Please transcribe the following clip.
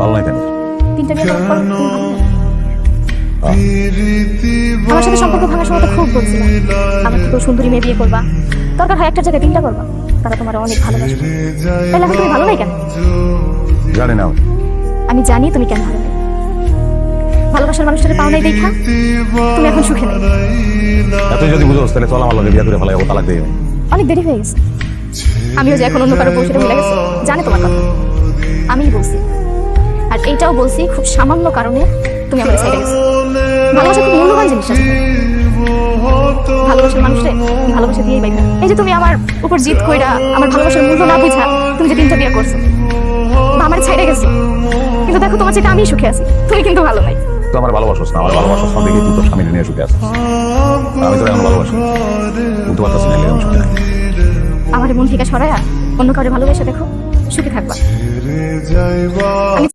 ভালো নাই কেন? তিনটা বিয়ে করার পর তুমি ভালো না? আমার সাথে সম্পর্ক ভাঙার সময় তো খুব বলছিলাম আমার থেকে সুন্দরী মেয়ে বিয়ে করবা, দরকার হয় একটা জায়গায় তিনটা করবা, তারা তোমার অনেক ভালোবাসবে। তাহলে এখন তুমি ভালো নাই কেন? জানি না। আমি জানি তুমি কেন ভালো নাই। ভালোবাসার মানুষটাকে পাও নাই দেখা তুমি এখন সুখে নেই। তুই যদি বুঝোস তাহলে চল আমার লগে বিয়ে করে ফেলাই, ও তালাক দিয়ে। অনেক দেরি হয়ে গেছে। আমিও যে এখন অন্য কারো বউ সেটা ভুলে গেছে, জানে তোমার কথা। আমিই বলছি, আর এইটাও বলছি খুব সামান্য কারণে তুমি আমার সাইডে গেছো। ভালোবাসা খুব মূল্যবান জিনিস আছে। ভালোবাসার মানুষে ভালোবাসা দিয়েই বাইরে। এই যে তুমি আমার উপর জিদ কইরা আমার ভালোবাসার মূল্য না বুঝা তুমি যে তিনটা বিয়ে করছো বা আমার ছাইড়ে গেছো, কিন্তু দেখো তোমার যেটা আমি সুখে আছি, তুমি কিন্তু ভালো নাই। তো আমার ভালোবাসোস না, আমার ভালোবাসার সব দেখে তুই তোর স্বামী নিয়ে সুখে আসিস। আমি তো এখন ভালোবাসি, বুঝতে পারতেছি না আমি সুখে নাই। আমার মন থেকে সরায়া অন্য কারো ভালোবাসা দেখো, সুখে থাকবা। আমি